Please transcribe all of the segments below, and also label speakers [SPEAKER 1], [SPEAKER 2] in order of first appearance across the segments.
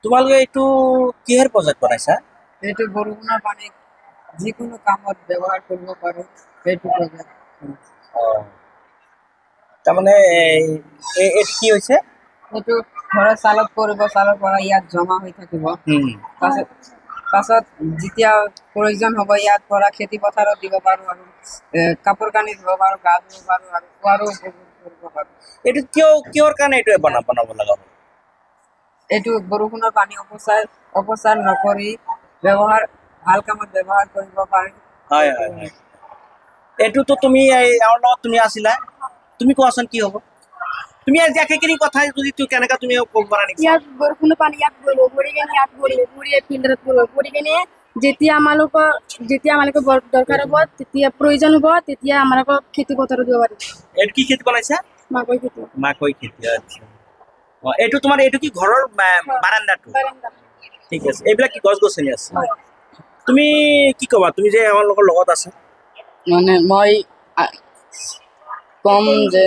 [SPEAKER 1] তোমালোকে এইটো কিহেৰ প্ৰজেক্ট বনাইছা?
[SPEAKER 2] এইটো বৰষুণৰ পানী যিকোনো কামত ব্যৱহাৰ কৰিব পাৰো সেইটো প্ৰজেক্ট।
[SPEAKER 1] অ', তাৰমানে এইটো কি হৈছে?
[SPEAKER 2] এইটো ঘৰৰ চালত পৰিব, চালৰ পৰা ইয়াত জমা হৈ থাকিব।
[SPEAKER 1] উম,
[SPEAKER 2] পাছত পাছত যেতিয়া প্ৰয়োজন হ'ব ইয়াত পৰা খেতি পথাৰত দিব পাৰো আৰু কাপোৰ কানি ধুব পাৰো, গা ধুব পাৰো আৰু খোৱাৰো উপযোগ কৰিব পাৰো।
[SPEAKER 1] এইটো কিহৰ কাৰণে এইটো বনাব লগা হ'ল?
[SPEAKER 2] এইটো বৰষুণৰ পানী অপচয় নকৰি ভাল কামত ব্যৱহাৰ কৰিব পাৰি।
[SPEAKER 1] হয় হয় হয়, এইটোতো তুমি এওঁৰ লগত তুমি আছিলা, তুমি কোৱাচোন কি হ'ব? তুমি আজি সেইখিনি কথা যদি কেনেকা তুমি ক'ব পাৰা নেকি?
[SPEAKER 3] ইয়াত বৰষুণৰ পানী ইয়াত পৰিব, পৰি কেনে ইয়াত পৰিব, পৰি ফিল্টাৰত পৰিব, পৰি কেনে যেতিয়া আমালোকৰ দৰকাৰ হ'ব, তেতিয়া প্ৰয়োজন হ'ব, তেতিয়া আমালোকক খেতি পথাৰত দিব পাৰিম।
[SPEAKER 1] এইটো কি খেতি বনাইছা?
[SPEAKER 3] মাকৈ খেতি।
[SPEAKER 1] মাকৈ খেতি, আচ্ছা। এইটো তোমাৰ এইটো কি ঘৰৰ বাৰান্দাটো?
[SPEAKER 3] বাৰান্দা।
[SPEAKER 1] ঠিক আছে, এইবিলাক কি গছ গছনি আছে?
[SPEAKER 2] হয়।
[SPEAKER 1] তুমি কি ক'বা, তুমি যে এওঁলোকৰ লগত আছা?
[SPEAKER 2] মানে মই কম যে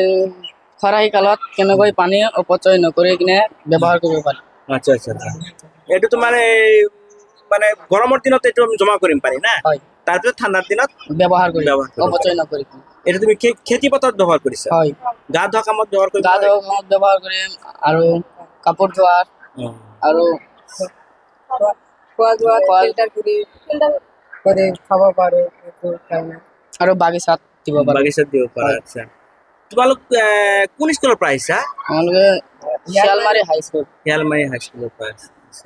[SPEAKER 2] খৰালি কালত কেনেকৈ পানী অপচয় নকৰি কিনে ব্যৱহাৰ কৰিব পাৰি।
[SPEAKER 1] আচ্ছা আচ্ছা আচ্ছা, এইটো তোমাৰ মানে গৰমৰ দিনত এইটো আমি জমা কৰিম পাৰি না?
[SPEAKER 2] হয়,
[SPEAKER 1] তাৰপিছত ঠাণ্ডাৰ দিনত
[SPEAKER 2] ব্যৱহাৰ কৰি
[SPEAKER 1] ব্যৱহাৰ
[SPEAKER 2] অপচয় নকৰি।
[SPEAKER 1] এইটো তুমি খেতি পথাৰত ব্যৱহাৰ কৰিছা?
[SPEAKER 2] হয়,
[SPEAKER 1] গা ধোৱা কামত ব্যৱহাৰ কৰিম?
[SPEAKER 2] গা ধোৱা কামত ব্যৱহাৰ কৰিম আৰু কাপোৰ ধোৱা আৰু খোৱা ফিল্টাৰ কৰি খাব পাৰো সেইটো কাৰণে। আৰু বাগিচাত দিব পাৰো।
[SPEAKER 1] বাগিচাত দিব পাৰা,
[SPEAKER 2] হয়।
[SPEAKER 1] আচ্ছা। তোমালোক কোন স্কুলৰ পৰা আহিছা?
[SPEAKER 2] আমালোকে শিয়ালমাৰী হাইস্কুল।
[SPEAKER 1] শিয়ালমাৰী হাইস্কুলৰ পৰা আহিছা।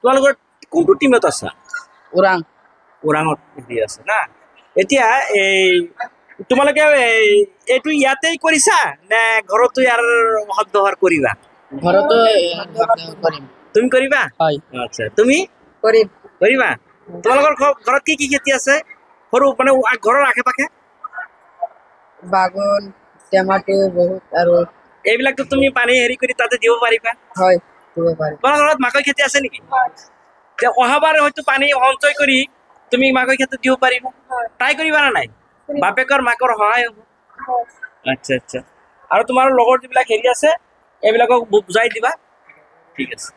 [SPEAKER 1] তোমালোকৰ কোনটো টিমত আছা?
[SPEAKER 2] ওৰাং।
[SPEAKER 1] ওৰাঙত দি আছে না? এতিয়া তোমালোকে এইটো ইয়াতেই কৰিছা নে ঘৰতো ইয়াৰ সদ্ব্যৱহাৰ কৰিবা?
[SPEAKER 2] ঘৰতো কৰিম।
[SPEAKER 1] তুমি কৰিবা?
[SPEAKER 2] হয়।
[SPEAKER 1] আচ্ছা, তুমি
[SPEAKER 2] কৰিম।
[SPEAKER 1] কৰিবা? তোমালোকৰ ঘৰত কি কি খেতি আছে সৰু মানে ঘৰৰ আশে পাশে?
[SPEAKER 2] বাগুন, টমাটো বহুত আৰু
[SPEAKER 1] এইবিলাকতো তুমি পানী হেৰি কৰি তাতে দিব পাৰিবা?
[SPEAKER 2] হয়, দিব পাৰি।
[SPEAKER 1] তোমাৰ ঘৰত মাকৈ খেতি আছে নেকি? যে অহাবাৰ হয়তো পানী সঞ্চয় কৰি তুমি মাকৈ খেতি দিব পাৰিবা? ট্ৰাই কৰিবা নে নাই? বাপেকৰ মাকৰ সহায় হ'ব। আচ্ছা আচ্ছা, আৰু তোমাৰ লগৰ যিবিলাক হেৰি আছে এইবিলাকক বুজাই দিবা। ঠিক আছে।